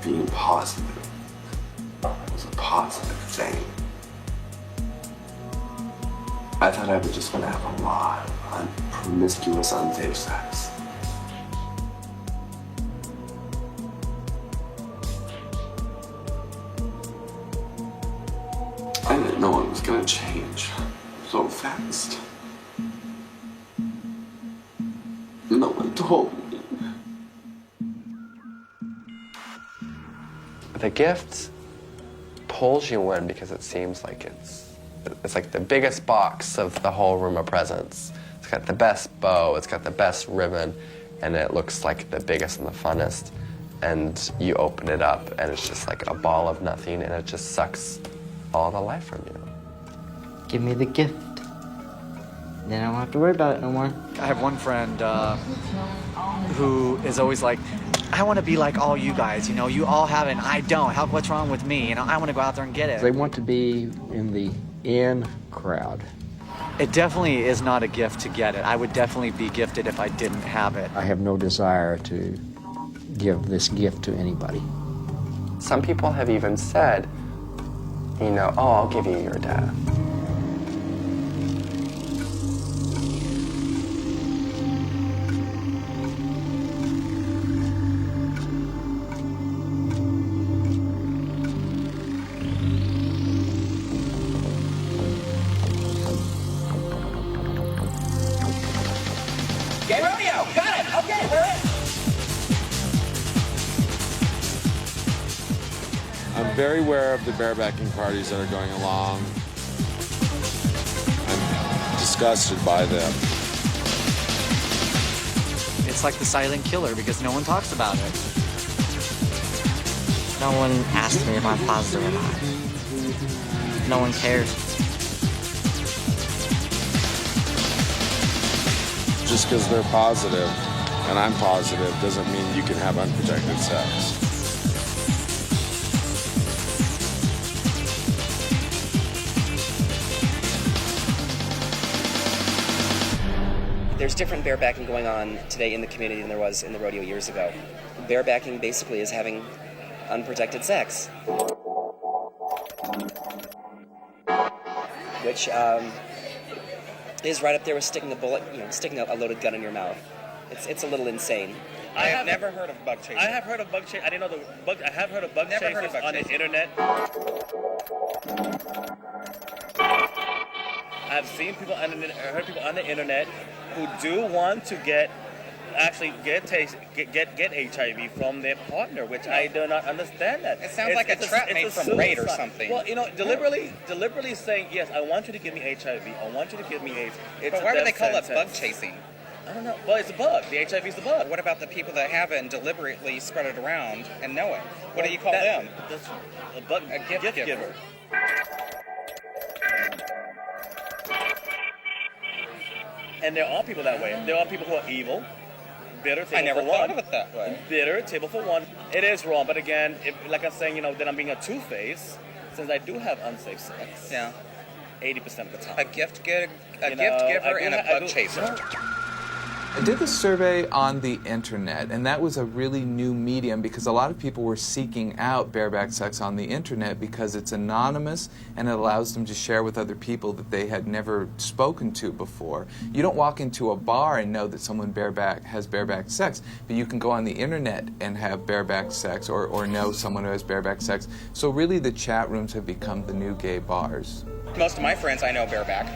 being positive was a positive thing. I thought I was just gonna have a lot of promiscuous, unsafe sex. I didn't know it was gonna change so fast. No one told me. The gift pulls you in because it seems like it's like the biggest box of the whole room of presents. It's got the best bow, it's got the best ribbon, and it looks like the biggest and the funnest. And you open it up, and it's just like a ball of nothing, and it just sucks all the life from you. Give me the gift. Then I don't have to worry about it no more. I have one friend who is always like, I want to be like all you guys, you know, you all have it and I don't. What's wrong with me? You know, I want to go out there and get it. They want to be in the in crowd. It definitely is not a gift to get it. I would definitely be gifted if I didn't have it. I have no desire to give this gift to anybody. Some people have even said, you know, oh, I'll give you your dad. I'm very aware of the barebacking parties that are going along. I'm disgusted by them. It's like the silent killer because no one talks about it. No one asks me if I'm positive or not. No one cares. Just because they're positive and I'm positive doesn't mean you can have unprotected sex. There's different barebacking going on today in the community than there was in the rodeo years ago. Barebacking basically is having unprotected sex, which is right up there with sticking a bullet, you know, sticking a loaded gun in your mouth. It's a little insane. I have never heard of bug chasing. I have heard of bug chasing. I didn't know the bug. I have heard of bug chasing on the internet. I've seen people on the heard people on the internet who do want to get HIV from their partner, which I do not understand that. It sounds like a trap made from raid or something. Well, you know, deliberately saying, yes, I want you to give me HIV, I want you to give me AIDS. But why would they call it bug chasing? I don't know. Well, it's a bug. The HIV is the bug. What about the people that have it and deliberately spread it around and know it? What do you call them? That's a gift giver. And there are people that way. There are people who are evil, bitter, table I never for thought one. of it that way. Bitter, table for one. It is wrong, but again, like I'm saying, you know, that I'm being a two-face, since I do have unsafe sex. Yeah. 80% of the time. A gift giver and a bug chaser. I did the survey on the internet, and that was a really new medium because a lot of people were seeking out bareback sex on the internet because it's anonymous and it allows them to share with other people that they had never spoken to before. You don't walk into a bar and know that someone has bareback sex, but you can go on the internet and have bareback sex or know someone who has bareback sex. So really the chat rooms have become the new gay bars. Most of my friends I know bareback.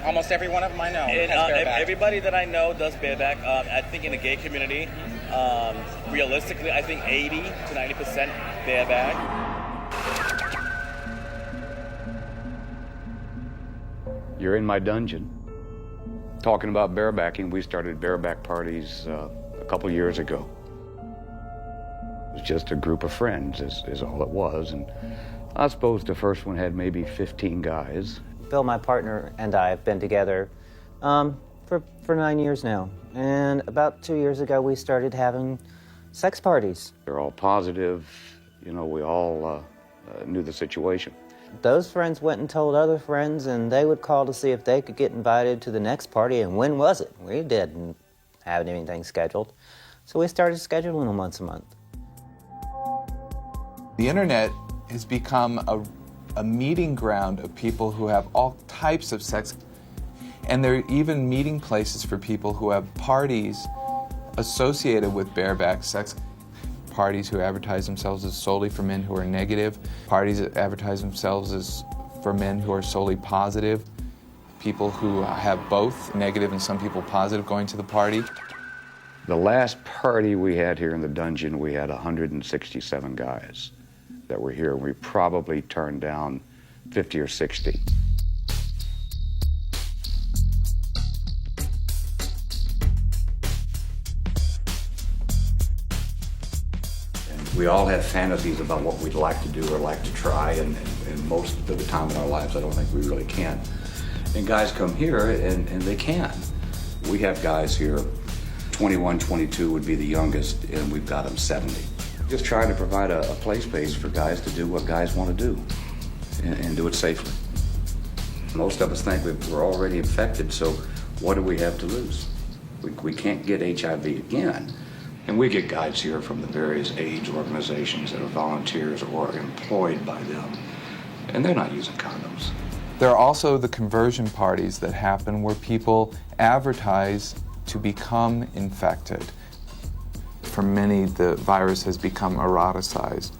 Almost every one of them I know has bareback. Everybody that I know does bareback. I think in the gay community, realistically, I think 80 to 90% bareback. You're in my dungeon. Talking about barebacking, we started bareback parties a couple years ago. It was just a group of friends is all it was. And I suppose the first one had maybe 15 guys. Bill, my partner, and I have been together for 9 years now. And about 2 years ago, we started having sex parties. They're all positive. You know, we all knew the situation. Those friends went and told other friends, and they would call to see if they could get invited to the next party, and when was it? We didn't have anything scheduled. So we started scheduling them once a month. The internet has become a meeting ground of people who have all types of sex. And they're even meeting places for people who have parties associated with bareback sex. Parties who advertise themselves as solely for men who are negative. Parties that advertise themselves as for men who are solely positive. People who have both negative and some people positive going to the party. The last party we had here in the dungeon, we had 167 guys that were here. We probably turned down 50 or 60. We all have fantasies about what we'd like to do or like to try, and most of the time in our lives, I don't think we really can. And guys come here, and they can. We have guys here, 21, 22 would be the youngest, and we've got them 70. Just trying to provide a play space for guys to do what guys want to do, and do it safely. Most of us think we're already infected, so what do we have to lose? We can't get HIV again. And we get guys here from the various AIDS organizations that are volunteers or employed by them, and they're not using condoms. There are also the conversion parties that happen where people advertise to become infected. For many, the virus has become eroticized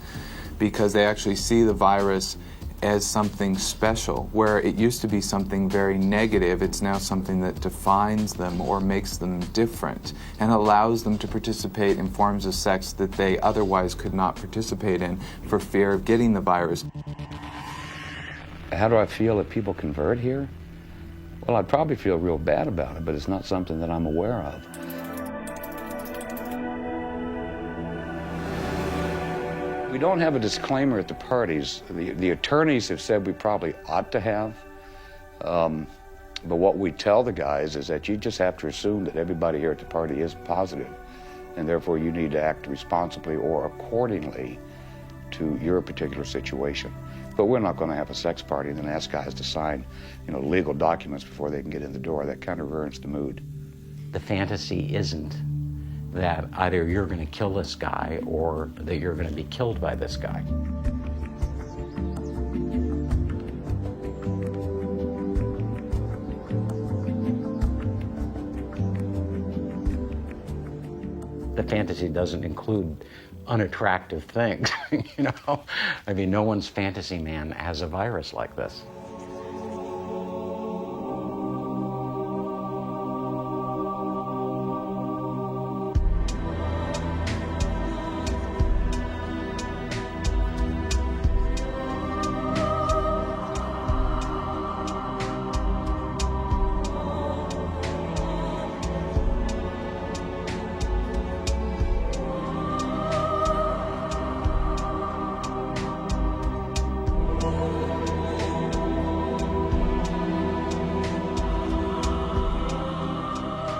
because they actually see the virus as something special. Where it used to be something very negative, it's now something that defines them or makes them different and allows them to participate in forms of sex that they otherwise could not participate in for fear of getting the virus. How do I feel if people convert here? Well, I'd probably feel real bad about it, but it's not something that I'm aware of. We don't have a disclaimer at the parties. The attorneys have said we probably ought to have, but what we tell the guys is that you just have to assume that everybody here at the party is positive, and therefore you need to act responsibly or accordingly to your particular situation. But we're not going to have a sex party and then ask guys to sign, legal documents before they can get in the door. That kind of ruins the mood. The fantasy isn't that either you're going to kill this guy or that you're going to be killed by this guy. The fantasy doesn't include unattractive things, I mean, no one's fantasy man has a virus like this.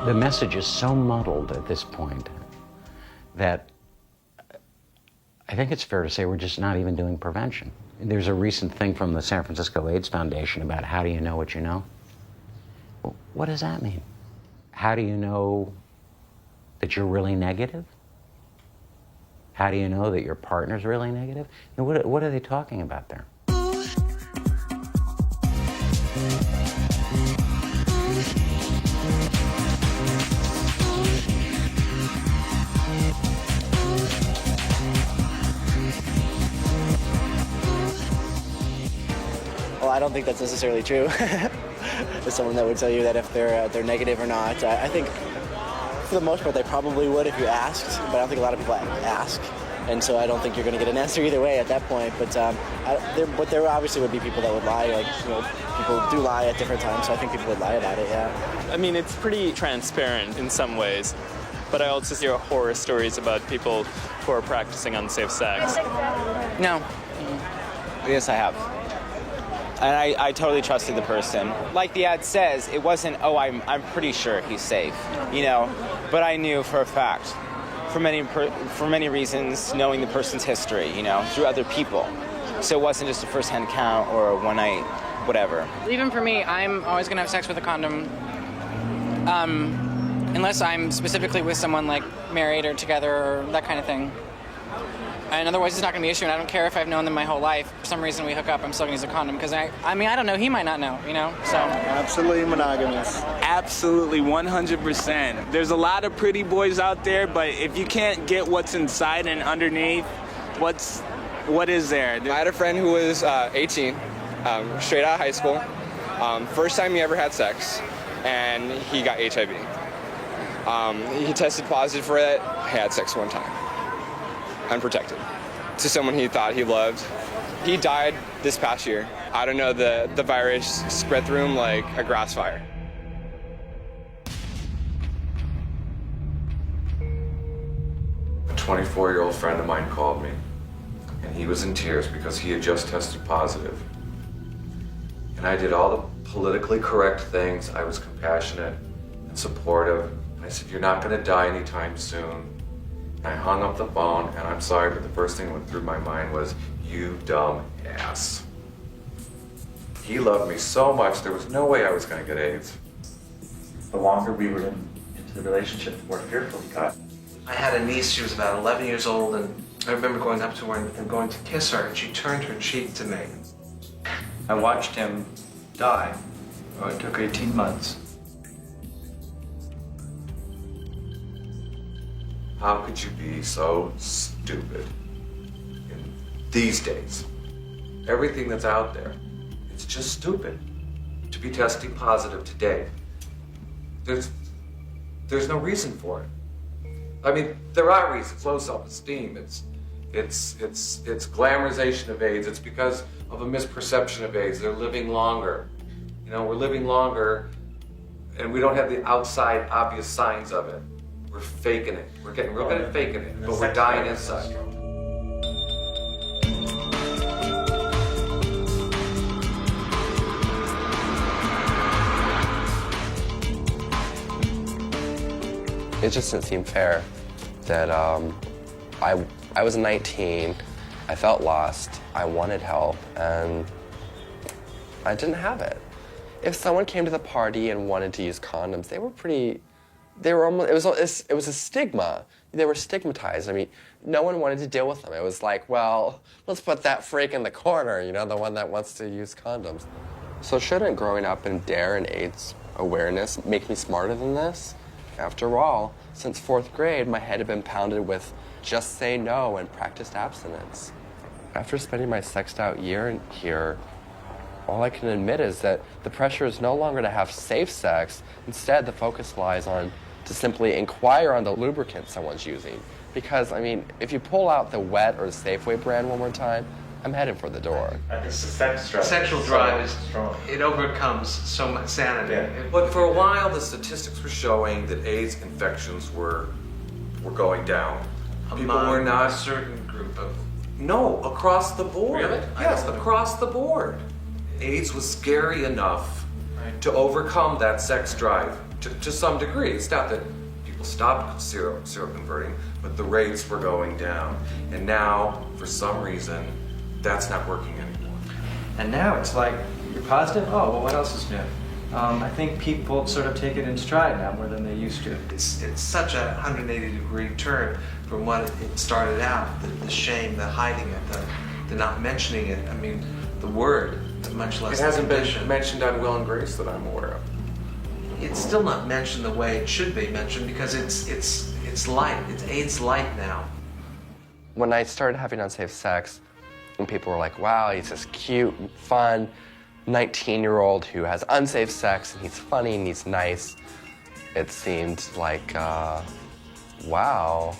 The message is so muddled at this point that I think it's fair to say we're just not even doing prevention. There's a recent thing from the San Francisco AIDS Foundation about how do you know what you know? Well, what does that mean? How do you know that you're really negative? How do you know that your partner's really negative? What are they talking about there? I don't think that's necessarily true. As someone that would tell you that if they're negative or not, I think for the most part they probably would if you asked, but I don't think a lot of people ask, and so I don't think you're going to get an answer either way at that point. But there obviously would be people that would lie, people do lie at different times, so I think people would lie about it. Yeah. I mean, it's pretty transparent in some ways, but I also hear horror stories about people who are practicing unsafe sex. No. Yes, I have. And I totally trusted the person. Like the ad says, it wasn't, I'm pretty sure he's safe, but I knew for a fact, for many reasons, knowing the person's history, through other people. So it wasn't just a first-hand account or a one-night, whatever. Even for me, I'm always gonna have sex with a condom, unless I'm specifically with someone like married or together or that kind of thing. And otherwise, it's not going to be an issue. And I don't care if I've known them my whole life. For some reason, we hook up. I'm still going to use a condom because I mean, I don't know. He might not know. You know. So absolutely monogamous. Absolutely, 100%. There's a lot of pretty boys out there, but if you can't get what's inside and underneath, what is there? I had a friend who was 18, straight out of high school. First time he ever had sex, and he got HIV. He tested positive for it. Had sex one time. Unprotected, to someone he thought he loved. He died this past year. I don't know, the virus spread through him like a grass fire. A 24-year-old friend of mine called me, and he was in tears because he had just tested positive. And I did all the politically correct things. I was compassionate and supportive. And I said, "You're not going to die anytime soon." I hung up the phone, and I'm sorry, but the first thing that went through my mind was, "You dumb ass." He loved me so much, there was no way I was going to get AIDS. The longer we were into the relationship, the more fearful he got. I had a niece, she was about 11 years old, and I remember going up to her and going to kiss her, and she turned her cheek to me. I watched him die. Oh, it took 18 months. How could you be so stupid in these days? Everything that's out there, it's just stupid. To be testing positive today, there's no reason for it. I mean, there are reasons. Low self-esteem. It's glamorization of AIDS. It's because of a misperception of AIDS. They're living longer. You know, we're living longer, and we don't have the outside obvious signs of it. We're faking it. We're getting real good at faking it, but we're dying inside. It just didn't seem fair that I was 19, I felt lost, I wanted help, and I didn't have it. If someone came to the party and wanted to use condoms, it was a stigma. They were stigmatized. I mean, no one wanted to deal with them. It was like, well, let's put that freak in the corner, you know, the one that wants to use condoms. So shouldn't growing up in DARE and AIDS awareness make me smarter than this? After all, since 4th grade, my head had been pounded with just say no and practiced abstinence. After spending my sexed out year here, all I can admit is that the pressure is no longer to have safe sex. Instead, the focus lies on to simply inquire on the lubricant someone's using. Because, I mean, if you pull out the Wet or the Safeway brand one more time, I'm heading for the door. It's the sex drive. Sexual drive is strong. It overcomes so much sanity. Yeah. But for a while, the statistics were showing that AIDS infections were going down. People were not a certain group of. No, across the board. Really? Yes, across the board. AIDS was scary enough to overcome that sex drive to some degree. It's not that people stopped seroconverting, but the rates were going down. And now, for some reason, that's not working anymore. And now it's like, you're positive? Oh, well, what else is new? I think people sort of take it in stride now more than they used to. It's such a 180-degree turn from what it started out. The shame, the hiding it, the not mentioning it. I mean, the word, much less. It hasn't been mentioned on Will and Grace that I'm aware of. It's still not mentioned the way it should be mentioned because it's light. It's AIDS light now. When I started having unsafe sex, and people were like, wow, he's this cute, fun 19-year-old who has unsafe sex, and he's funny and he's nice, it seemed like, wow,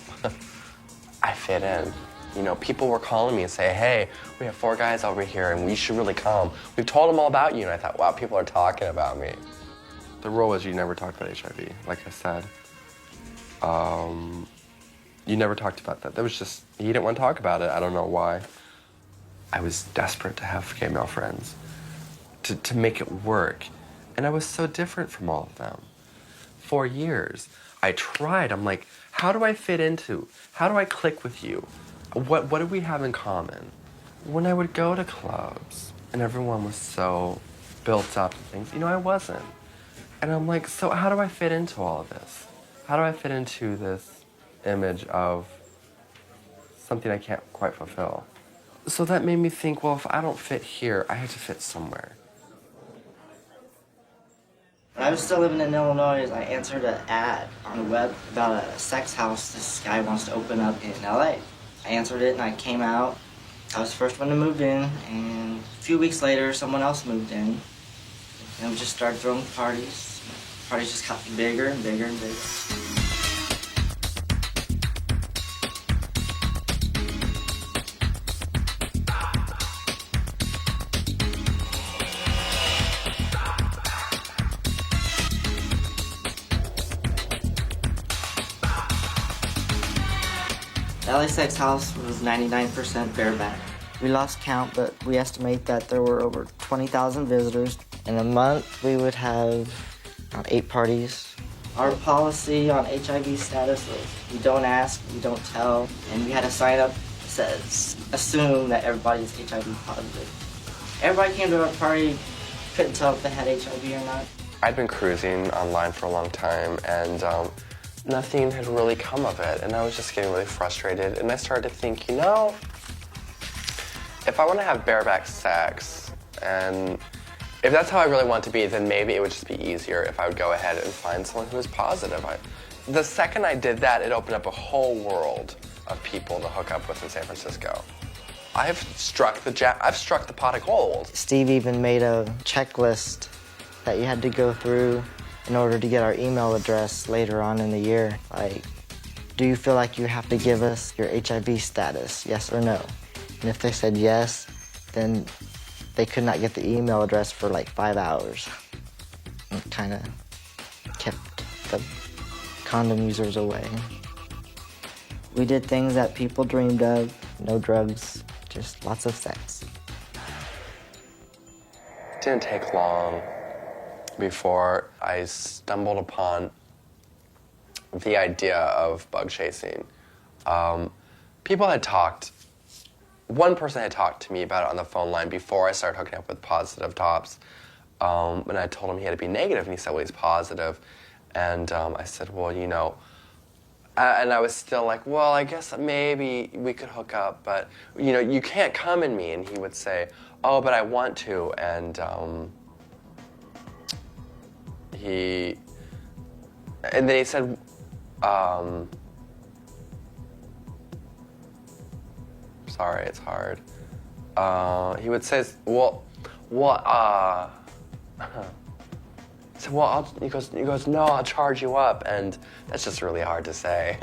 I fit in. You know, people were calling me and say, hey, we have 4 guys over here and we should really come. We've told them all about you. And I thought, wow, people are talking about me. The rule was you never talked about HIV, like I said. You never talked about that. That was just, he didn't want to talk about it. I don't know why. I was desperate to have gay male friends, to make it work. And I was so different from all of them. For years, I tried. I'm like, how do I fit into? How do I click with you? What do we have in common? When I would go to clubs and everyone was so built up and things, you know, I wasn't. And I'm like, so how do I fit into all of this? How do I fit into this image of something I can't quite fulfill. So that made me think, well, if I don't fit here, I have to fit somewhere. When I was still living in Illinois, I answered an ad on the web about a sex house this guy wants to open up in LA. I answered it and I came out. I was the first one to move in, and a few weeks later, someone else moved in. And we just started throwing parties. Parties just got bigger and bigger and bigger. The LA Sex House was 99% bareback. We lost count, but we estimate that there were over 20,000 visitors. In a month, we would have around 8 parties. Our policy on HIV status was we don't ask, we don't tell, and we had a sign up that says, assume that everybody's HIV positive. Everybody came to our party, couldn't tell if they had HIV or not. I'd been cruising online for a long time, and nothing had really come of it, and I was just getting really frustrated, and I started to think, you know, if I want to have bareback sex, and if that's how I really want to be, then maybe it would just be easier if I would go ahead and find someone who was positive. The second I did that, it opened up a whole world of people to hook up with in San Francisco. I've struck the pot of gold. Steve even made a checklist that you had to go through in order to get our email address later on in the year. Like, do you feel like you have to give us your HIV status, yes or no? And if they said yes, then they could not get the email address for like 5 hours. It kind of kept the condom users away. We did things that people dreamed of, no drugs, just lots of sex. It didn't take long before I stumbled upon the idea of bug chasing. People had talked, one person had talked to me about it on the phone line before I started hooking up with positive tops. And I told him he had to be negative, and he said, well, he's positive. And I said, well, you know, and I was still like, well, I guess maybe we could hook up, but, you know, you can't come in me. And he would say, oh, but I want to. And then he said, sorry, it's hard. He would say, well, he said, well, he goes, no, I'll charge you up, and that's just really hard to say.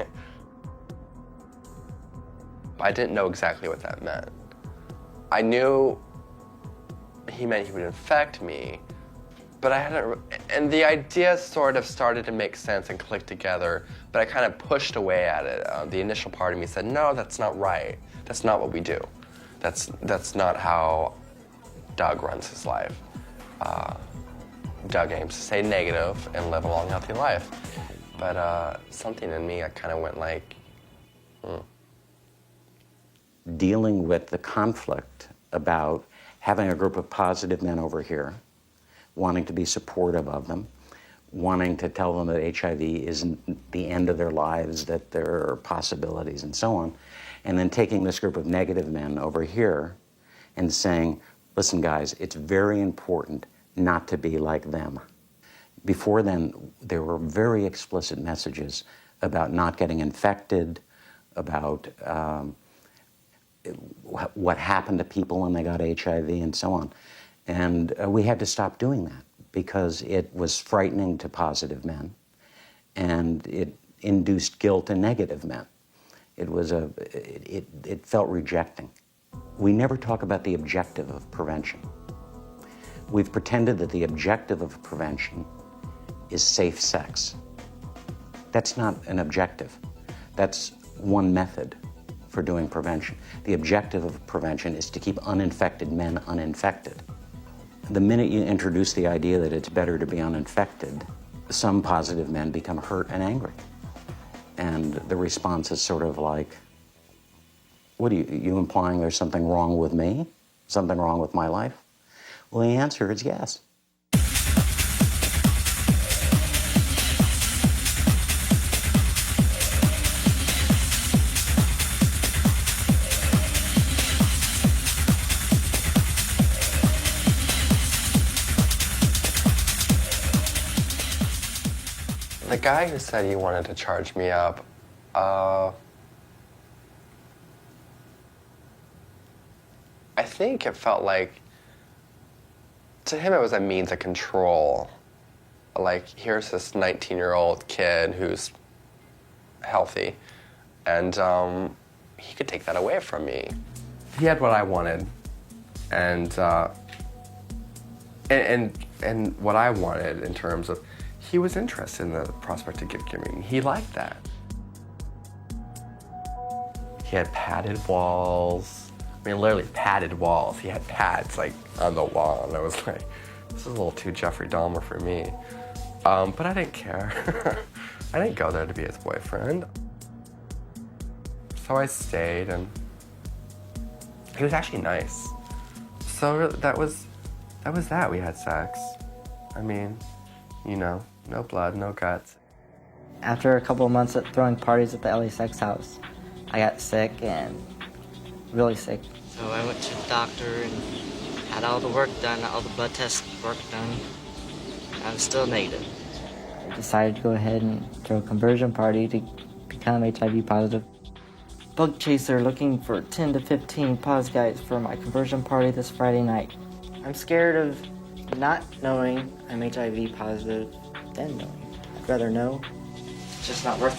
I didn't know exactly what that meant. I knew he meant he would infect me, but I hadn't, and the idea sort of started to make sense and click together, but I kind of pushed away at it. The initial part of me said, no, that's not right. That's not what we do. That's not how Doug runs his life. Doug aims to stay negative and live a long, healthy life. But something in me, I kind of went like, Dealing with the conflict about having a group of positive men over here, wanting to be supportive of them, wanting to tell them that HIV isn't the end of their lives, that there are possibilities and so on, and then taking this group of negative men over here and saying, listen guys, it's very important not to be like them. Before then, there were very explicit messages about not getting infected, about what happened to people when they got HIV and so on. And we had to stop doing that because it was frightening to positive men and it induced guilt in negative men. It felt rejecting. We never talk about the objective of prevention. We've pretended that the objective of prevention is safe sex. That's not an objective. That's one method for doing prevention. The objective of prevention is to keep uninfected men uninfected. The minute you introduce the idea that it's better to be uninfected, some positive men become hurt and angry. And the response is sort of like, what are you implying there's something wrong with me? Something wrong with my life? Well, the answer is yes. The guy who said he wanted to charge me up, I think it felt like, to him it was a means of control. Like, here's this 19-year-old kid who's healthy, and he could take that away from me. He had what I wanted, and what I wanted in terms of, he was interested in the prospect of gift giving. He liked that. He had padded walls. I mean, literally padded walls. He had pads, like, on the wall, and I was like, this is a little too Jeffrey Dahmer for me. But I didn't care. I didn't go there to be his boyfriend. So I stayed, and he was actually nice. So that was that. We had sex. I mean, you know, no blood, no guts. After a couple of months of throwing parties at the LA Sex House, I got sick, and really sick. So I went to the doctor and had all the work done, all the blood test work done. I was still negative. I decided to go ahead and throw a conversion party to become HIV positive. Bug chaser looking for 10 to 15 pause guys for my conversion party this Friday night. I'm scared of not knowing I'm HIV positive than knowing. I'd rather know. It's just not worth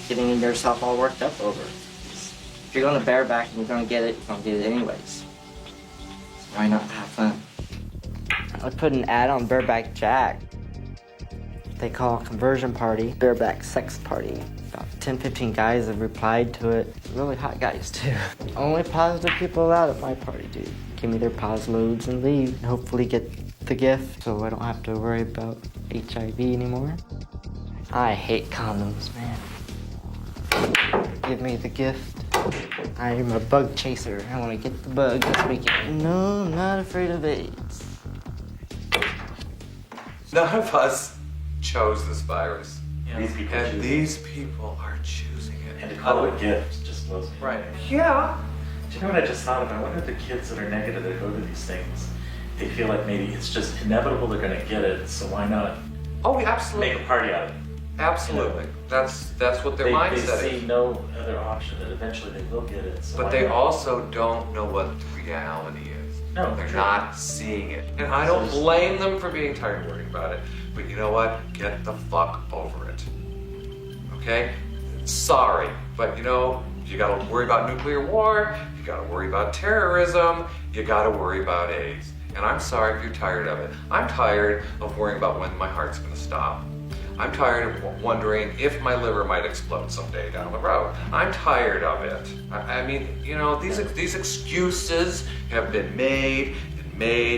getting yourself all worked up over. If you're going to bareback and you're going to get it, you're going to get it anyways. So why not have fun? I put an ad on Bareback Jack. They call conversion party bareback sex party. About 10-15 guys have replied to it. Really hot guys too. Only positive people allowed at my party, dude. Give me their pause loads and leave, and hopefully get the gift so I don't have to worry about HIV anymore. I hate condoms, man. Give me the gift. I am a bug chaser. I want to get the bug this weekend. No, I'm not afraid of AIDS. None of us chose this virus. Yeah. These people and these people are choosing it. And to call it a gift just blows me away. Yeah. Do you know what I just thought about? I wonder if the kids that are negative that go to these things, they feel like maybe it's just inevitable they're going to get it, so why not absolutely. make a party out of it? Absolutely. That's what their mindset is. They see no other option that eventually they will get it. So but they also don't know what the reality is. No, they're not seeing it. And I don't blame them for being tired of worrying about it. But you know what? Get the fuck over it. Okay? Sorry, but you know, you gotta worry about nuclear war, you gotta worry about terrorism, you gotta worry about AIDS. And I'm sorry if you're tired of it. I'm tired of worrying about when my heart's gonna stop. I'm tired of wondering if my liver might explode someday down the road. I'm tired of it. I mean, you know, these excuses have been made,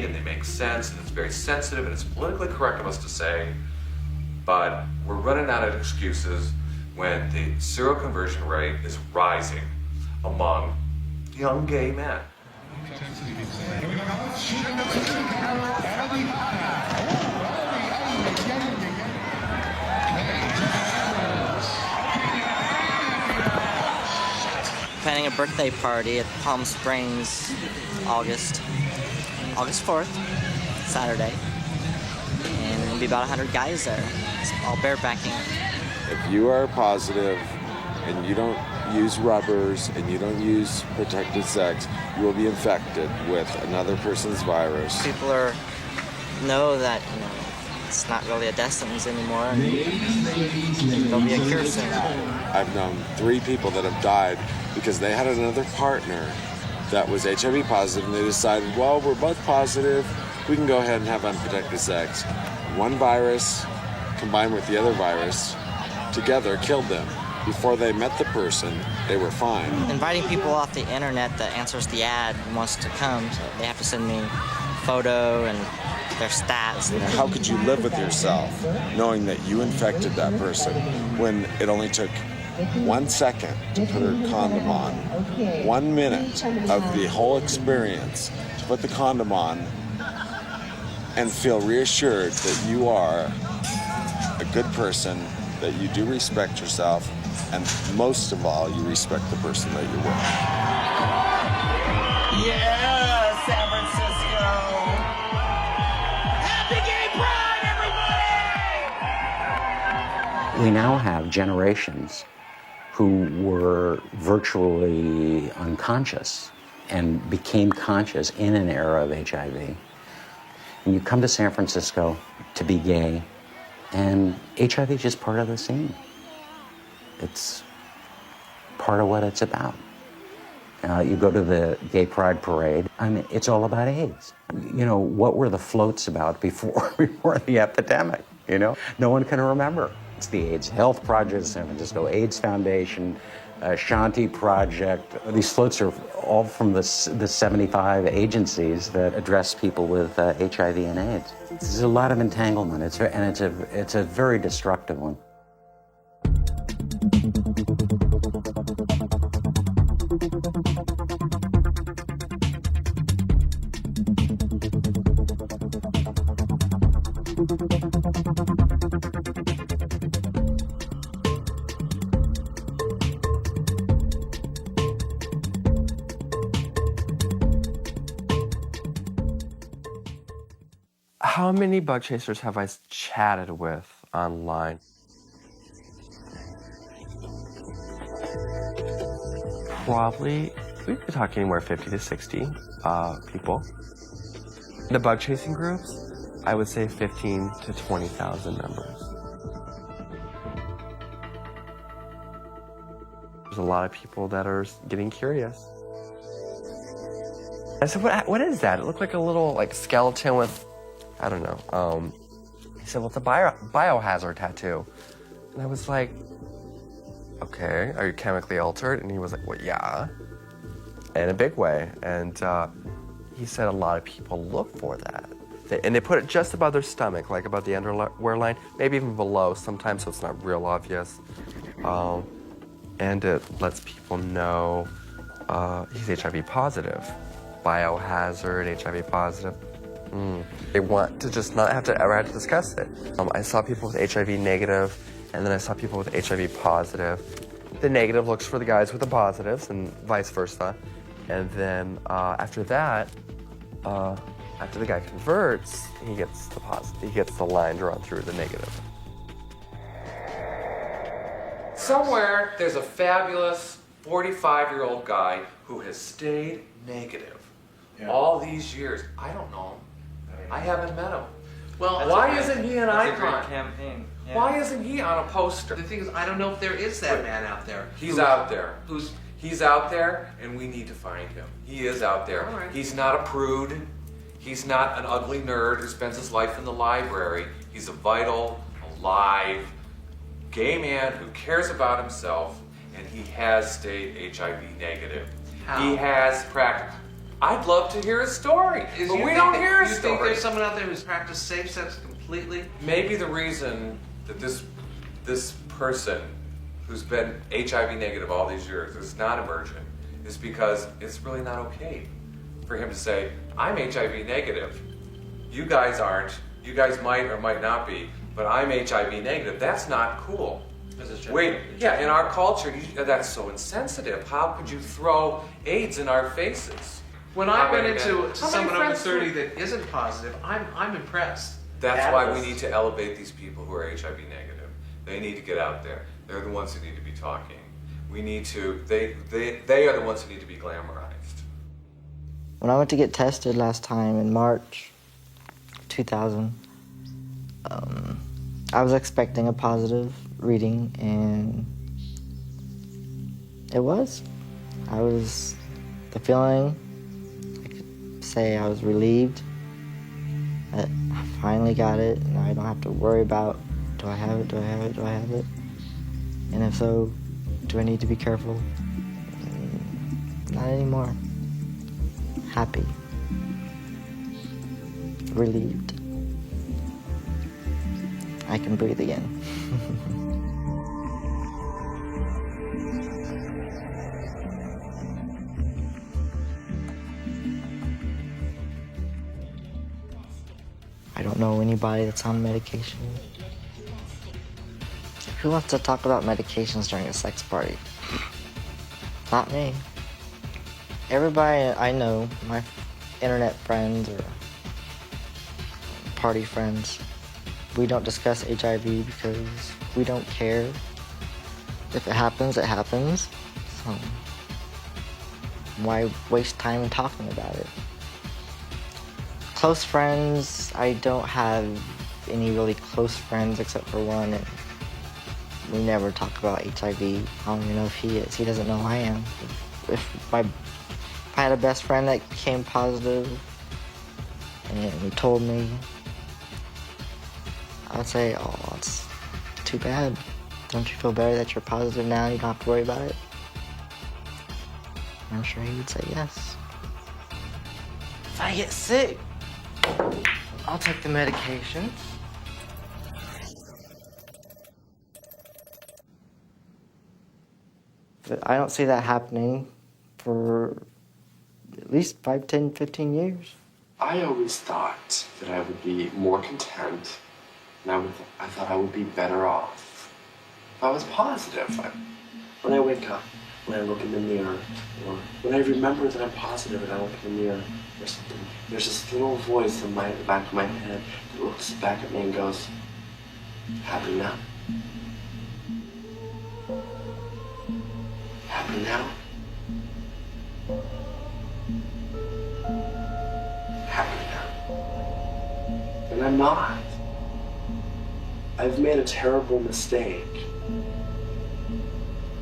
and they make sense, and it's very sensitive, and it's politically correct of us to say, but we're running out of excuses when the seroconversion rate is rising among young gay men. Planning a birthday party at Palm Springs, August 4th, Saturday. And there'll be about 100 guys there. It's all barebacking. If you are positive and you don't use rubbers and you don't use protected sex, you will be infected with another person's virus. People know that, you know, it's not really a death sentence anymore, and there'll be a cure soon. I've known 3 people that have died because they had another partner that was HIV positive, and they decided, well, we're both positive, we can go ahead and have unprotected sex. One virus combined with the other virus together killed them. Before they met the person, they were fine. Inviting people off the internet that answers the ad and wants to come, so they have to send me a photo and their stats. How could you live with yourself knowing that you infected that person when it only took 1 second to put a condom on, 1 minute of the whole experience to put the condom on and feel reassured that you are a good person, that you do respect yourself, and most of all, you respect the person that you're with. Yeah, San Francisco! Happy Gay Pride, everybody! We now have generations who were virtually unconscious and became conscious in an era of HIV. And you come to San Francisco to be gay, and HIV is just part of the scene. It's part of what it's about. You go to the Gay Pride Parade, I mean, it's all about AIDS. You know, what were the floats about before the epidemic, you know? No one can remember. It's the AIDS Health Project, San Francisco AIDS Foundation, Shanti Project. These floats are all from the 75 agencies that address people with HIV and AIDS. There's a lot of entanglement, it's a very destructive one. How many bug chasers have I chatted with online? Probably, we've been talking anywhere 50 to 60 people. The bug chasing groups, I would say 15 to 20,000 members. There's a lot of people that are getting curious. I said, what is that? It looked like a little skeleton with, I don't know. He said, well, it's a biohazard tattoo. And I was like, okay, are you chemically altered? And he was like, well, yeah, in a big way. And he said a lot of people look for that. And they put it just above their stomach, like above the underwear line, maybe even below sometimes, so it's not real obvious. And it lets people know he's HIV positive. Biohazard, HIV positive. They want to just not have to ever have to discuss it. I saw people with HIV negative, and then I saw people with HIV positive. The negative looks for the guys with the positives, and vice versa. And then after that, after the guy converts, he gets the positive. He gets the line drawn through the negative. Somewhere there's a fabulous 45-year-old guy who has stayed negative all these years. I don't know him. I haven't met him. Well, why isn't he an That's a great icon? campaign. Yeah. Why isn't he on a poster? The thing is, I don't know if there is that man out there. He's out there. He's out there, and we need to find him. He is out there. All right. He's not a prude. He's not an ugly nerd who spends his life in the library. He's a vital, alive, gay man who cares about himself, and he has stayed HIV negative. How? He has practiced. I'd love to hear his story, but we don't hear his You story. think there's someone out there who's practiced safe sex completely? Maybe the reason that this person who's been HIV negative all these years is not emerging is because it's really not okay for him to say, I'm HIV negative. You guys aren't. You guys might or might not be, but I'm HIV negative. That's not cool. Wait, yeah, in our culture, that's so insensitive. How could you throw AIDS in our faces? When I run into someone over 30 that isn't positive, I'm impressed. That's why we need to elevate these people who are HIV negative. They need to get out there. They're the ones who need to be talking. We need to, they are the ones who need to be glamorized. When I went to get tested last time in March 2000, I was expecting a positive reading, and it was. The feeling, I could say I was relieved that I finally got it, and I don't have to worry about, do I have it, do I have it, do I have it? And if so, do I need to be careful? Not anymore. Happy. Relieved. I can breathe again. I don't know anybody that's on medication. Who wants to talk about medications during a sex party? Not me. Everybody I know, my internet friends or party friends, We don't discuss HIV because we don't care. If it happens, it happens. So why waste time talking about it? Close friends, I don't have any really close friends except for one, and we never talk about HIV. I don't even know if he is. He doesn't know I am. If I had a best friend that came positive and he told me, I would say, oh, it's too bad. Don't you feel better that you're positive now? You don't have to worry about it? I'm sure he would say yes. If I get sick, I'll take the medication. But I don't see that happening for at least 5, 10, 15 years. I always thought that I would be more content, and I thought I would be better off if I was positive. When I wake up, when I look in the mirror, or when I remember that I'm positive and I look in the mirror, there's this little voice in the back of my head that looks back at me and goes, happy now? Happy now? Happy now? And I'm not. I've made a terrible mistake.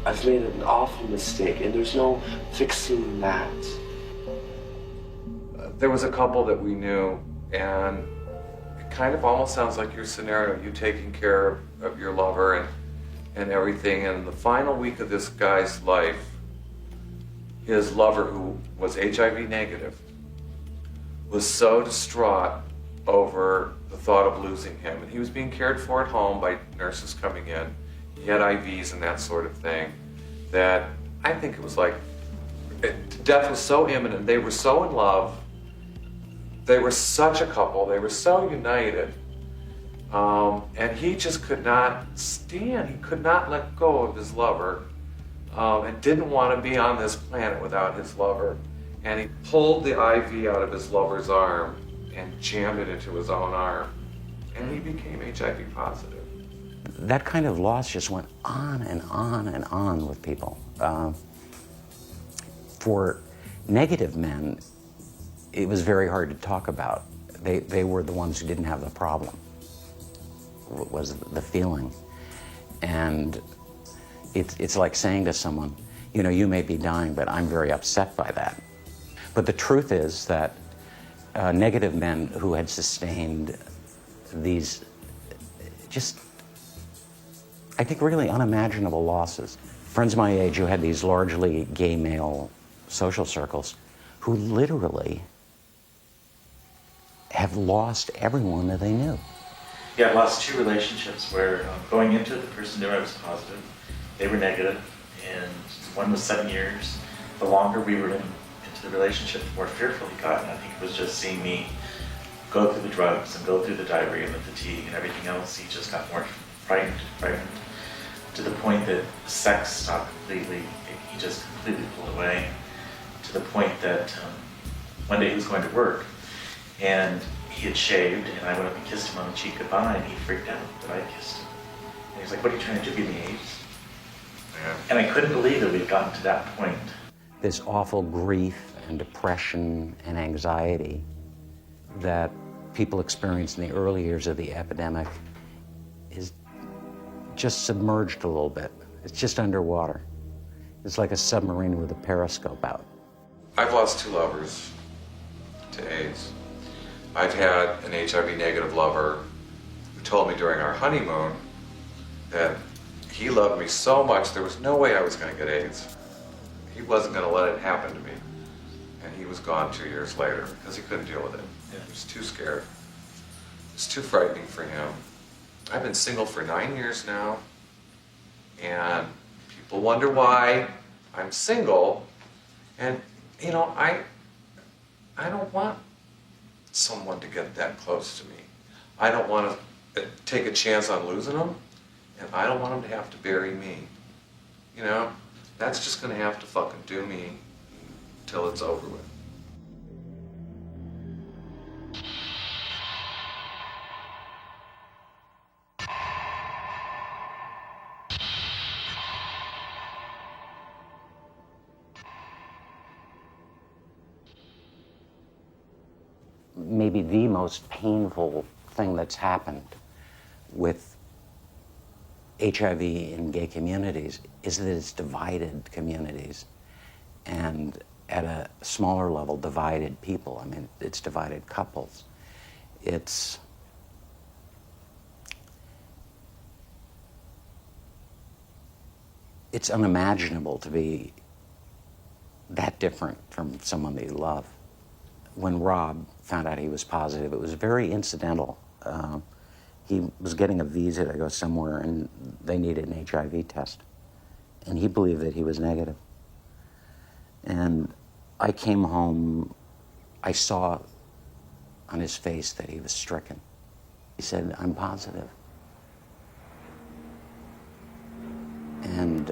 I've made an awful mistake, and there's no fixing that. There was a couple that we knew, and it kind of almost sounds like your scenario, you taking care of your lover and everything. And the final week of this guy's life, his lover, who was HIV negative, was so distraught over the thought of losing him. And he was being cared for at home by nurses coming in. He had IVs and that sort of thing, that I think it was like, death was so imminent. They were so in love. They were such a couple. They were so united. And he just could not stand. He could not let go of his lover, and didn't want to be on this planet without his lover. And he pulled the IV out of his lover's arm and jammed it into his own arm. And he became HIV positive. That kind of loss just went on and on and on with people. For negative men, it was very hard to talk about. They were the ones who didn't have the problem, was the feeling. And it's like saying to someone, you know, you may be dying, but I'm very upset by that. But the truth is that negative men who had sustained these just, I think, really unimaginable losses. Friends my age who had these largely gay male social circles who literally have lost everyone that they knew. Yeah, I lost 2 relationships where going into it, the person knew I was positive. They were negative, and one was 7 years. The longer we were into the relationship, the more fearful he got. And I think it was just seeing me go through the drugs and go through the diarrhea and the fatigue and everything else. He just got more frightened, to the point that sex stopped completely. He just completely pulled away, to the point that one day he was going to work, and he had shaved, and I went up and kissed him on the cheek goodbye, and he freaked out that I kissed him. And he was like, what are you trying to do, give me AIDS? Yeah. And I couldn't believe that we'd gotten to that point. This awful grief and depression and anxiety that people experienced in the early years of the epidemic is just submerged a little bit. It's just underwater. It's like a submarine with a periscope out. I've lost 2 lovers to AIDS. I've had an HIV negative lover who told me during our honeymoon that he loved me so much there was no way I was going to get AIDS. He wasn't going to let it happen to me. And he was gone 2 years later because he couldn't deal with it. He was too scared. It was too frightening for him. I've been single for 9 years now, and people wonder why I'm single. And, you know, I don't want someone to get that close to me. I don't want to take a chance on losing them, and I don't want them to have to bury me. You know, that's just going to have to fucking do me till it's over with. maybe the most painful thing that's happened with HIV in gay communities is that it's divided communities, and at a smaller level, divided people. I mean, it's divided couples. It's unimaginable to be that different from someone that you love. When Rob found out he was positive, it was very incidental. He was getting a visa to go somewhere, and they needed an HIV test. And he believed that he was negative. And I came home, I saw on his face that he was stricken. He said, "I'm positive." And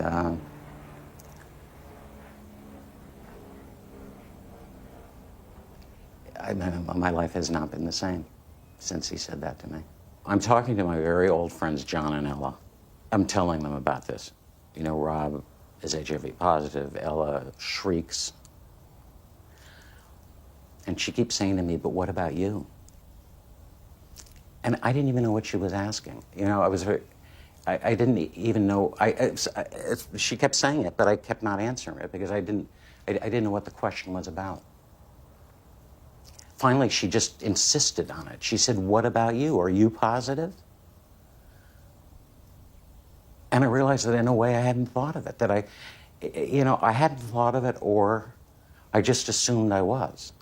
my life has not been the same since he said that to me. I'm talking to my very old friends, John and Ella. I'm telling them about this. You know, Rob is HIV positive. Ella shrieks. And she keeps saying to me, "But what about you?" And I didn't even know what she was asking. You know, I didn't even know. She kept saying it, but I kept not answering it because I didn't know what the question was about. Finally, she just insisted on it. She said, "What about you? Are you positive?" And I realized that in a way I hadn't thought of it, that I hadn't thought of it, or I just assumed I was.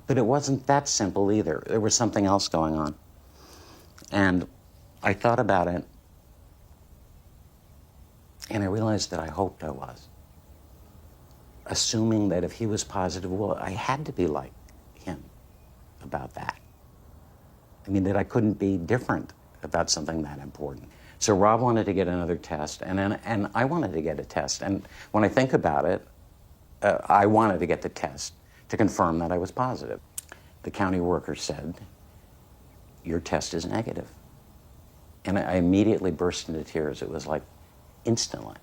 But it wasn't that simple either. There was something else going on. And I thought about it, and I realized that I hoped I was. Assuming that if he was positive, well, I had to be like him about that. I mean, that I couldn't be different about something that important. So Rob wanted to get another test, and I wanted to get a test. And when I think about it, I wanted to get the test to confirm that I was positive. The county worker said, "Your test is negative." And I immediately burst into tears. It was like instantly.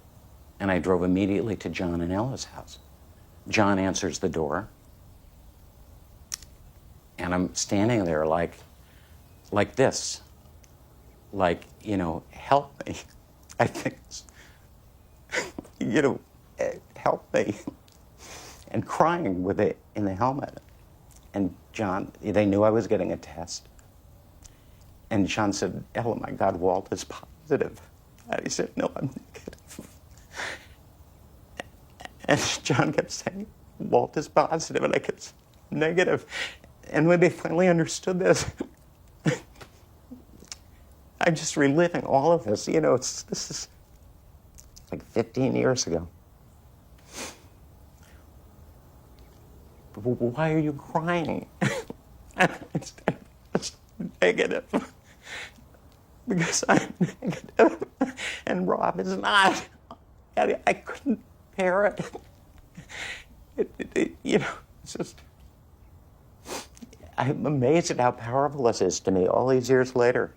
And I drove immediately to John and Ella's house. John answers the door, and I'm standing there like this, like, you know, "Help me." I think, you know, "Help me," and crying with it in the helmet. And John, they knew I was getting a test. And John said, "Ella, my God, Walt is positive." And he said, "No, I'm negative." And John kept saying, "Walt is positive," and I kept saying, "Negative." And when they finally understood this, I'm just reliving all of this. You know, this is like 15 years ago. "But why are you crying?" It's negative. Because I'm negative, and Rob is not. I couldn't bear it. You know, it's just, I'm amazed at how powerful this is to me all these years later.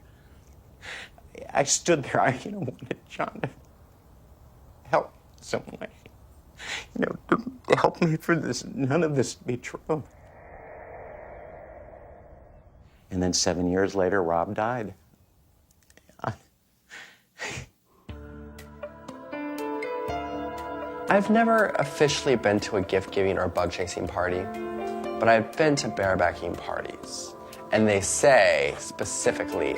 I stood there, I wanted John to help some way. To help me for this, none of this to be true. And then 7 years later, Rob died. I've never officially been to a gift-giving or bug-chasing party, but I've been to barebacking parties. And they say, specifically,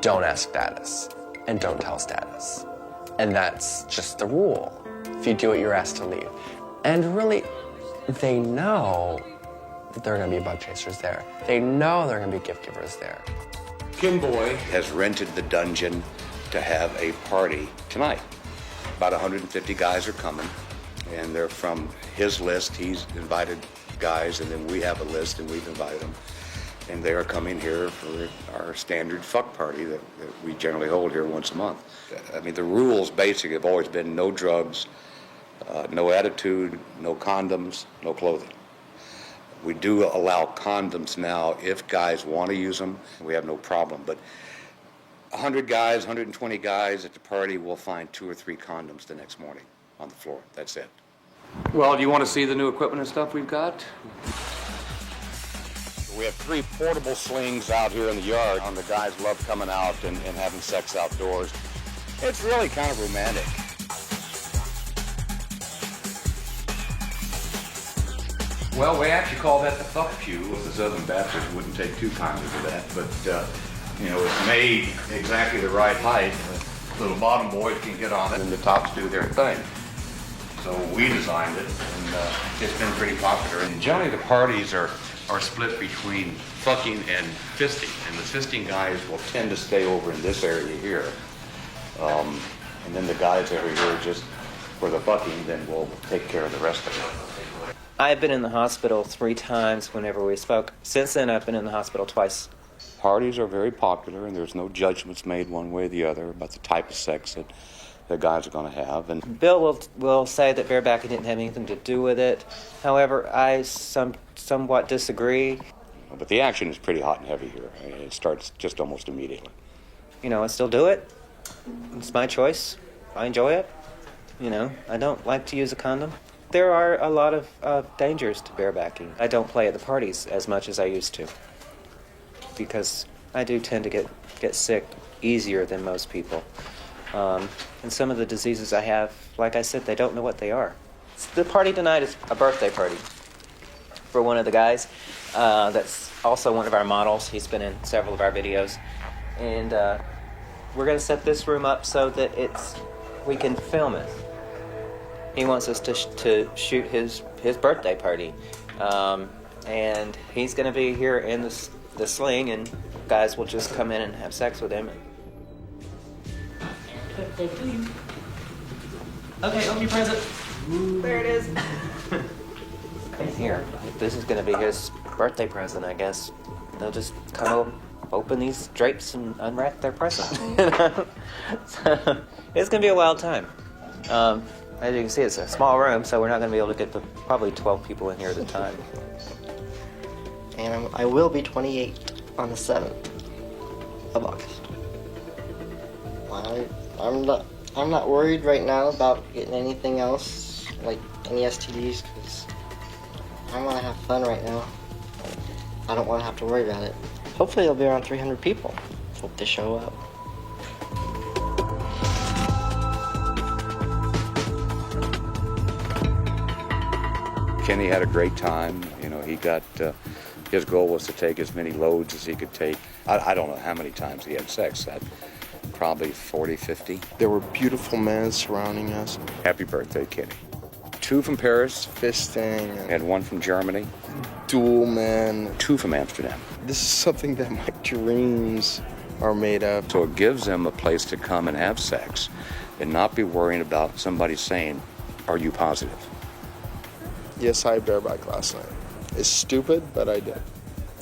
don't ask status and don't tell status. And that's just the rule. If you do it, you're asked to leave. And really, they know that there are going to be bug chasers there. They know there are going to be gift givers there. Kimboy has rented the dungeon to have a party tonight. About 150 guys are coming, and they're from his list. He's invited guys, and then we have a list, and we've invited them. And they are coming here for our standard fuck party that we generally hold here once a month. I mean, the rules basically have always been no drugs, no attitude, no condoms, no clothing. We do allow condoms now if guys want to use them. We have no problem, but 100 guys, 120 guys at the party will find 2 or 3 condoms the next morning on the floor. That's it. Well, do you want to see the new equipment and stuff we've got? We have 3 portable slings out here in the yard. The guys love coming out and having sex outdoors. It's really kind of romantic. Well, we actually call that the fuck pew. The Southern Baptists wouldn't take too kindly to that, but, you know, it's made exactly the right height. The little bottom boys can get on it, and the tops do their thing. So we designed it, and it's been pretty popular. And generally the parties are split between fucking and fisting, and the fisting guys will tend to stay over in this area here. And then the guys over here just for the fucking, then we'll take care of the rest of it. I've been in the hospital 3 times whenever we spoke. Since then, I've been in the hospital twice. Parties are very popular, and there's no judgments made one way or the other about the type of sex that the guys are going to have. And Bill will say that barebacking didn't have anything to do with it. However, I somewhat disagree. But the action is pretty hot and heavy here. It starts just almost immediately. You know, I still do it. It's my choice. I enjoy it. You know, I don't like to use a condom. There are a lot of dangers to barebacking. I don't play at the parties as much as I used to because I do tend to get sick easier than most people. And some of the diseases I have, like I said, they don't know what they are. The party tonight is a birthday party for one of the guys. That's also one of our models. He's been in several of our videos. And we're going to set this room up so that we can film it. He wants us to shoot his birthday party. And he's going to be here in the sling, and guys will just come in and have sex with him. Okay, open your present. There it is. And here, this is going to be his birthday present, I guess. They'll just come open these drapes and unwrap their present. So, it's going to be a wild time. As you can see, it's a small room, so we're not going to be able to get probably 12 people in here at a time. And I will be 28 on the 7th of August. I'm not worried right now about getting anything else, like any STDs, because I want to have fun right now. I don't want to have to worry about it. Hopefully there'll be around 300 people. Hope they show up. Kenny had a great time. You know, he got, his goal was to take as many loads as he could take. I don't know how many times he had sex. Probably 40, 50. There were beautiful men surrounding us. Happy birthday, Kenny. 2 from Paris. Fisting. And 1 from Germany. Dual men. 2 from Amsterdam. This is something that my dreams are made of. So it gives them a place to come and have sex and not be worrying about somebody saying, are you positive? Yes, I bareback last night. It's stupid, but I did.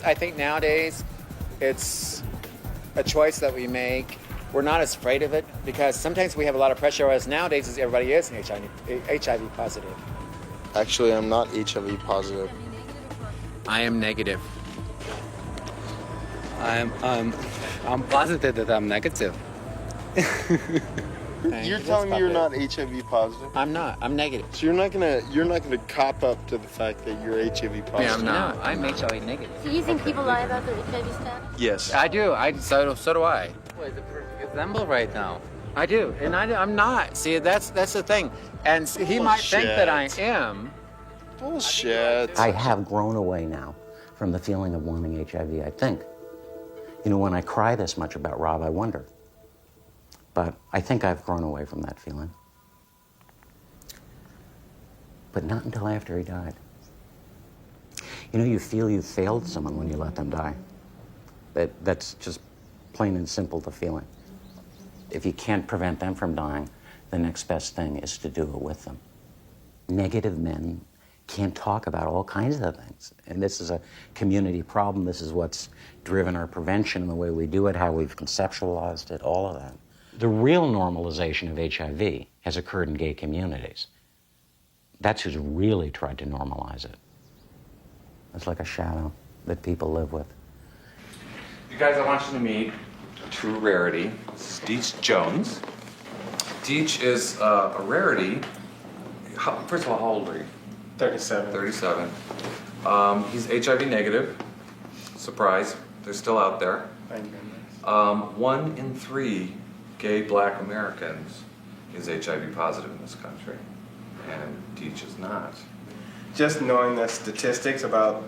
I think nowadays it's a choice that we make. We're not as afraid of it because sometimes we have a lot of pressure on us nowadays as everybody is HIV positive. Actually, I'm not HIV positive. I am negative. I'm positive that I'm negative. You're telling me you're not HIV positive? I'm not. I'm negative. So you're not gonna cop up to the fact that you're HIV positive? Yeah, I'm not. I'm HIV negative. Do you think people lie about their HIV status? Yes. I do. So do I. Well, the perfect example right now. I do, and I'm not. See, that's the thing. And he might think that I am. Bullshit. I have grown away now from the feeling of wanting HIV, I think. You know, when I cry this much about Rob, I wonder. But I think I've grown away from that feeling. But not until after he died. You know, you feel you failed someone when you let them die. That's just plain and simple the feeling. If you can't prevent them from dying, the next best thing is to do it with them. Negative men can't talk about all kinds of things. And this is a community problem. This is what's driven our prevention and the way we do it, how we've conceptualized it, all of that. The real normalization of HIV has occurred in gay communities. That's who's really tried to normalize it. It's like a shadow that people live with. You guys, I want you to meet a true rarity. This is Deech Jones. Deech is a rarity First of all, how old are you? 37. 37. He's HIV negative. Surprise, they're still out there. Thank goodness. 1 in 3 gay black Americans is HIV positive in this country, and Teach is not. Just knowing the statistics about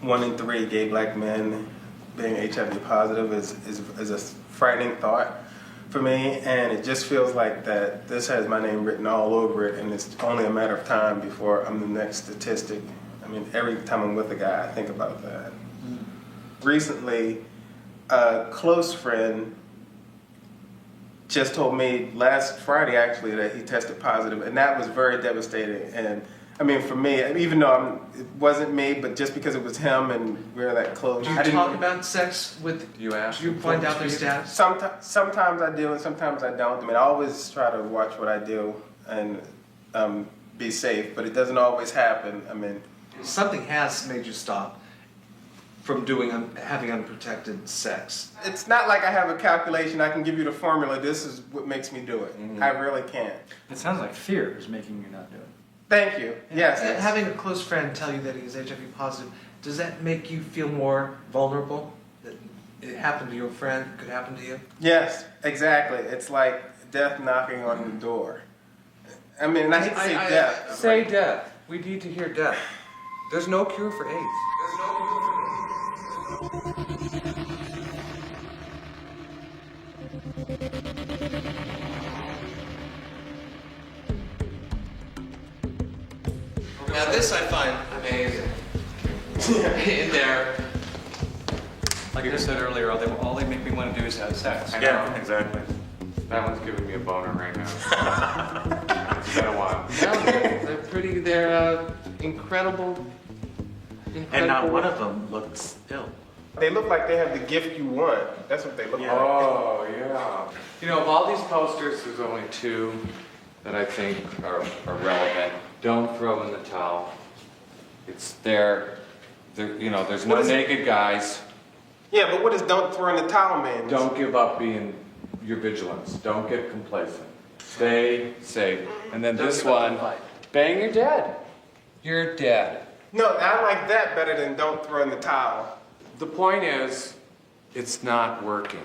1 in 3 gay black men being HIV positive is a frightening thought for me, and it just feels like that this has my name written all over it, and it's only a matter of time before I'm the next statistic. I mean, every time I'm with a guy, I think about that. Recently, a close friend just told me last Friday, actually, that he tested positive, and that was very devastating. And I mean, for me, even though it wasn't me, but just because it was him and we're that close. Do you talk about sex with? Do you ask? Do you point out their status? Sometimes I do, and sometimes I don't. I mean, I always try to watch what I do and be safe, but it doesn't always happen. I mean, something has made you stop from having unprotected sex. It's not like I have a calculation. I can give you the formula. This is what makes me do it. I really can't. It sounds like fear is making you not do it. Thank you. Yes. Having a close friend tell you that he's HIV positive, does that make you feel more vulnerable? That it happened to your friend, could happen to you? Yes, exactly. It's like death knocking on the door. I mean, I hate to say death. Say death. We need to hear death. There's no cure for AIDS. There's no cure for AIDS. Now this I find amazing. In there. Like I said earlier, all they make me want to do is have sex. Yeah, exactly. That one's giving me a boner right now. It's been a while. No, they're incredible. And not one of them looks ill. They look like they have the gift you want. That's what they look like. Oh, yeah. You know, of all these posters, there's only 2 that I think are relevant. Don't throw in the towel. It's there. You know, there's no naked guys. Yeah, but what does don't throw in the towel mean? Don't give up being your vigilance. Don't get complacent. Stay safe. And then this one, bang, you're dead. You're dead. No, I like that better than don't throw in the towel. The point is, it's not working.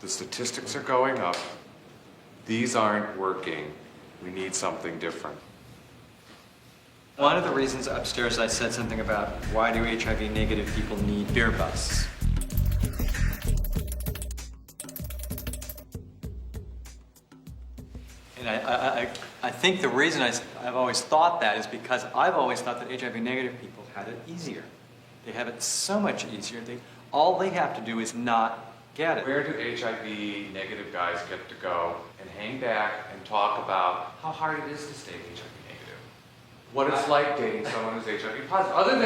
The statistics are going up. These aren't working. We need something different. One of the reasons upstairs I said something about why do HIV negative people need beer busts. And I think the reason I've always thought that is because I've always thought that HIV negative people had it easier. They have it so much easier. All they have to do is not get it. Where do HIV negative guys get to go and hang back and talk about how hard it is to stay HIV negative? What it's like dating someone who's HIV positive. Other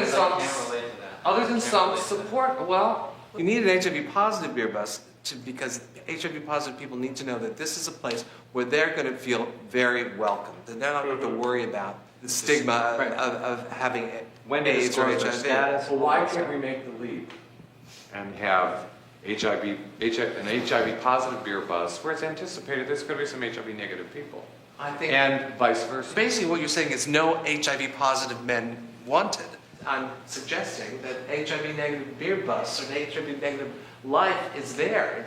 than some support. Well, you need an HIV positive beer bus because HIV positive people need to know that this is a place where they're going to feel very welcome. That they're not going to worry about the stigma of having AIDS or HIV. Well, why can't we make the leap and have an HIV positive beer bus where it's anticipated there's going to be some HIV negative people? I think, and vice versa. Basically, what you're saying is no HIV positive men wanted. I'm suggesting that HIV negative beer bus or an HIV negative life is there.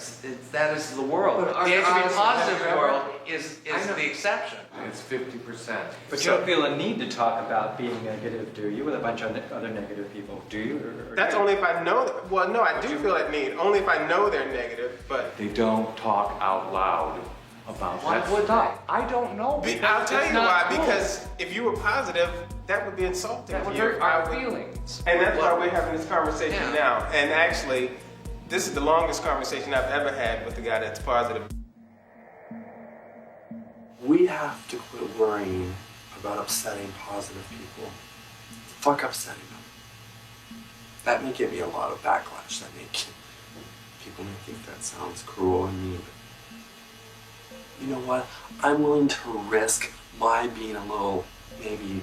That is the world. The HIV positive world is the exception. It's 50%. But you don't feel a need to talk about being negative, do you, with a bunch of other negative people, do you? That's only if I know that. Well, no, I do feel that need. Only if I know they're negative, but... They don't talk out loud about that stuff. I don't know. I'll tell you why. Cool. Because if you were positive, that would be insulting. That would hurt our feelings. And that's why we're having this conversation now. And actually, this is the longest conversation I've ever had with a guy that's positive. We have to quit worrying about upsetting positive people. Fuck upsetting them. That may give me a lot of backlash. People may think that sounds cruel and mean. You know what? I'm willing to risk my being a little, maybe,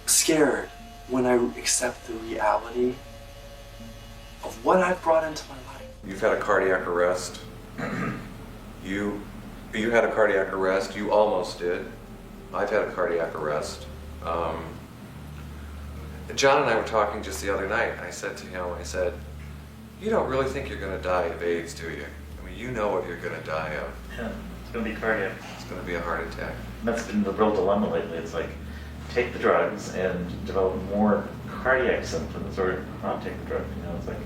scared when I accept the reality of what I've brought into my life. You've had a cardiac arrest. You had a cardiac arrest. You almost did. I've had a cardiac arrest. John and I were talking just the other night. I said to him, I said, you don't really think you're going to die of AIDS, do you? I mean, you know what you're going to die of. Yeah, it's going to be cardiac. It's going to be a heart attack. And that's been the real dilemma lately. It's like, take the drugs and develop more cardiac symptoms, or not take the drug. You know, it's like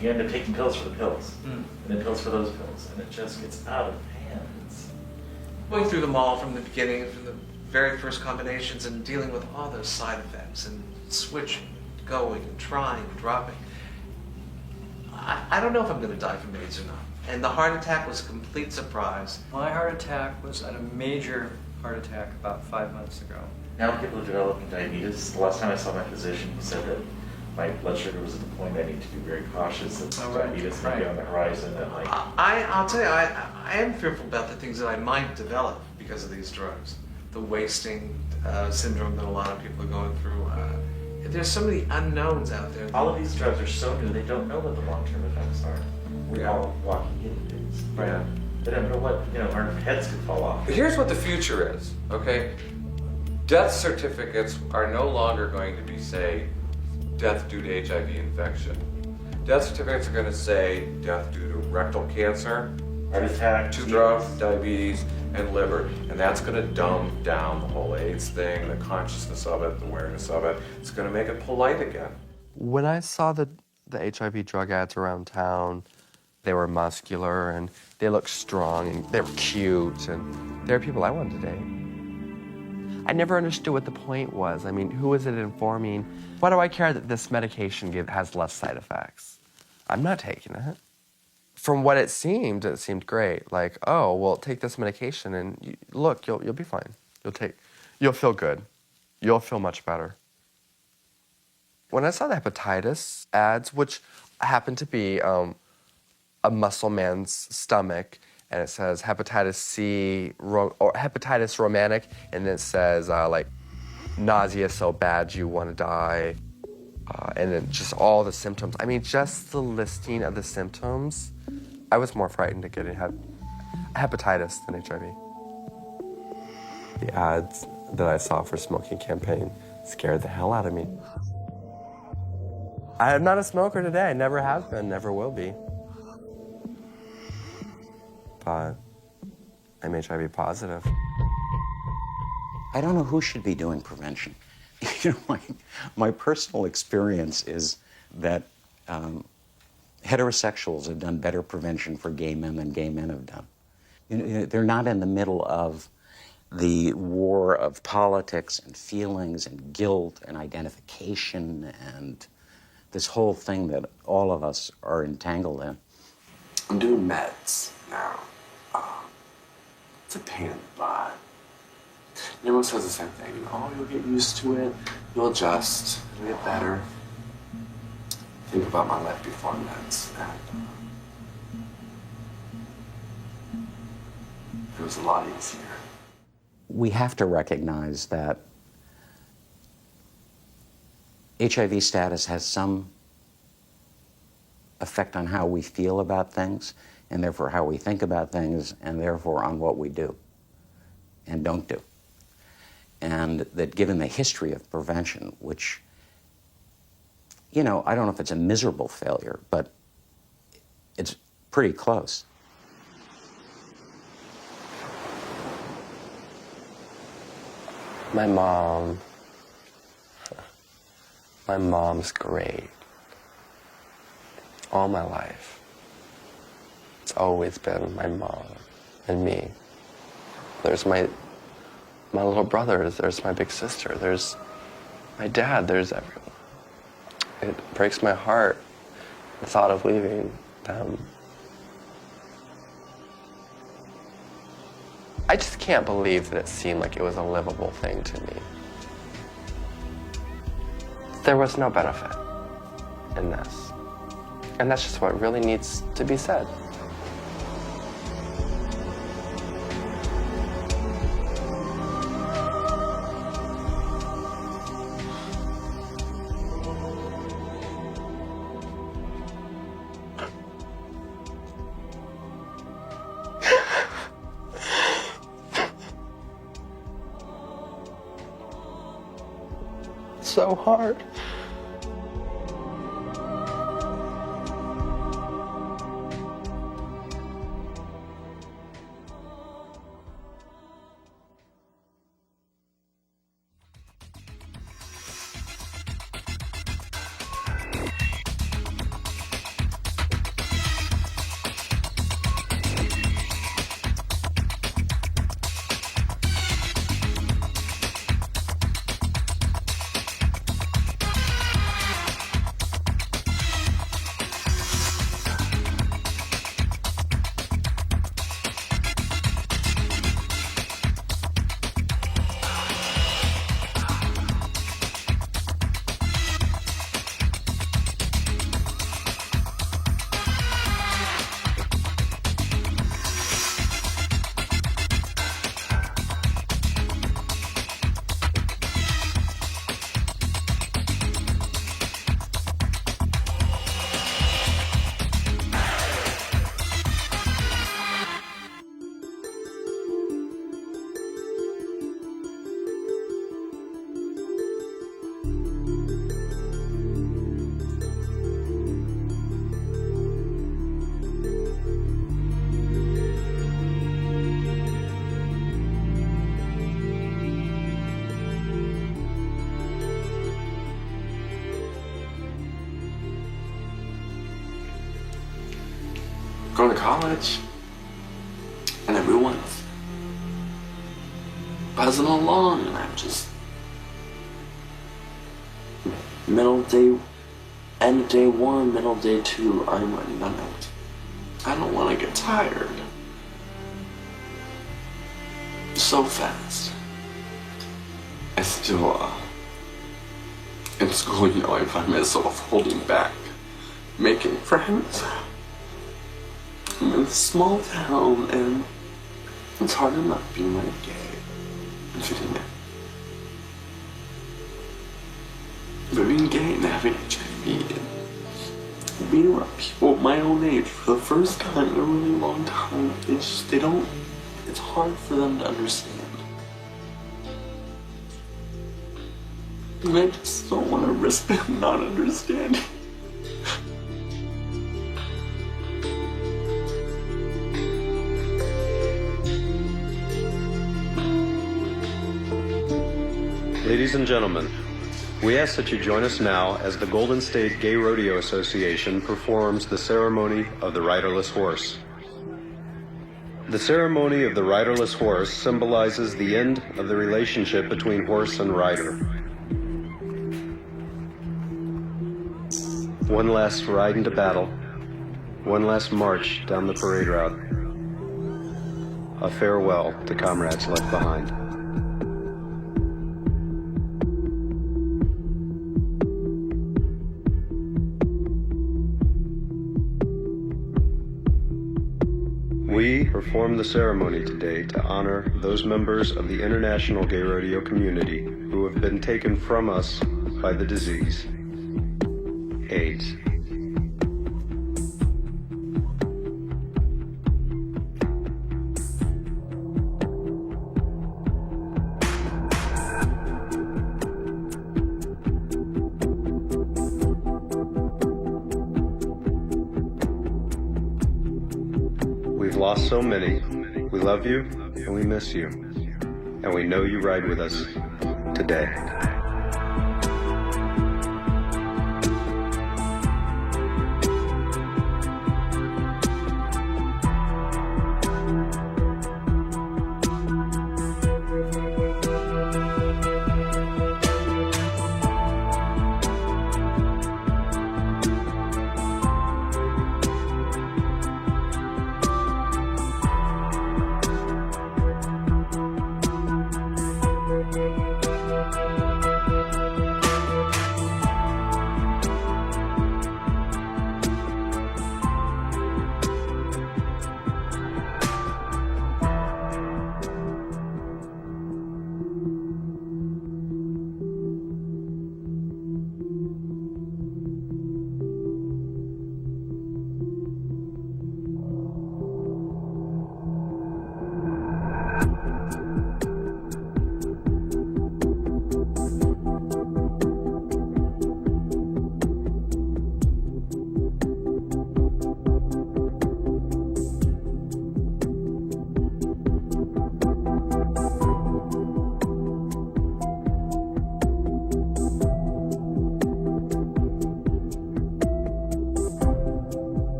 you end up taking pills for the pills, and then pills for those pills, and it just gets out of hand. Going through them all from the beginning, from the very first combinations, and dealing with all those side effects, and switching, going, and trying, and dropping. I don't know if I'm going to die from AIDS or not. And the heart attack was a complete surprise. My heart attack was at a major heart attack about 5 months ago. Now people are developing diabetes. The last time I saw my physician, he said that my blood sugar was at the point I need to be very cautious that diabetes may be on the horizon. And like, I'll tell you, I am fearful about the things that I might develop because of these drugs. The wasting syndrome that a lot of people are going through. There's so many unknowns out there. all of these drugs are so new, they don't know what the long-term effects are. We're all walking guinea pigs. Yeah. They don't know what, our heads could fall off. But here's what the future is, okay? Death certificates are no longer going to be, say, death due to HIV infection. Death certificates are going to say death due to rectal cancer, heart attack, two drugs, diabetes, and liver. And that's going to dumb down the whole AIDS thing, the consciousness of it, the awareness of it. It's going to make it polite again. When I saw the HIV drug ads around town, they were muscular and they looked strong and they were cute and they were people I wanted to date. I never understood what the point was. I mean, who is it informing? Why do I care that this medication has less side effects? I'm not taking it. From what it seemed great. Like, oh, well, take this medication and look, you'll be fine. You'll feel good. You'll feel much better. When I saw the hepatitis ads, which happened to be a muscle man's stomach, and it says hepatitis C or hepatitis romantic, and it says like nausea so bad you want to die, and then just all the symptoms. I mean, just the listing of the symptoms, I was more frightened to getting hepatitis than HIV. The ads that I saw for smoking campaign scared the hell out of me. I am not a smoker today. Never have been, never will be. But I'm HIV positive. I don't know who should be doing prevention. My personal experience is that heterosexuals have done better prevention for gay men than gay men have done. They're not in the middle of the war of politics and feelings and guilt and identification and this whole thing that all of us are entangled in. I'm doing meds now. It's a pain in the butt. And everyone says the same thing. Oh, you'll get used to it. You'll adjust. You'll get better. Think about my life before meds. And it was a lot easier. We have to recognize that HIV status has some effect on how we feel about things, and therefore how we think about things, and therefore on what we do and don't do. And that given the history of prevention, which, I don't know if it's a miserable failure, but it's pretty close. My mom's great. All my life. It's always been my mom and me. There's my little brothers, there's my big sister, there's my dad, there's everyone. It breaks my heart, the thought of leaving them. I just can't believe that it seemed like it was a livable thing to me. There was no benefit in this. And that's just what really needs to be said. so hard. Going to college, and everyone's buzzing along, and I'm just middle day, end of day one, middle of day two, I'm running on empty. I don't want to get tired so fast. I still, in school, you know, I find myself holding back, making friends. I'm in a small town, and it's hard enough being like gay and fitting in. But being gay and having HIV and being around people my own age for the first time in a really long time, it's hard for them to understand. And I just don't want to risk them not understanding. Ladies and gentlemen, we ask that you join us now as the Golden State Gay Rodeo Association performs the ceremony of the riderless horse. The ceremony of the riderless horse symbolizes the end of the relationship between horse and rider. One last ride into battle, one last march down the parade route, a farewell to comrades left behind. We perform the ceremony today to honor those members of the international gay rodeo community who have been taken from us by the disease, AIDS. We've lost so many. We love you and we miss you. And we know you ride with us today.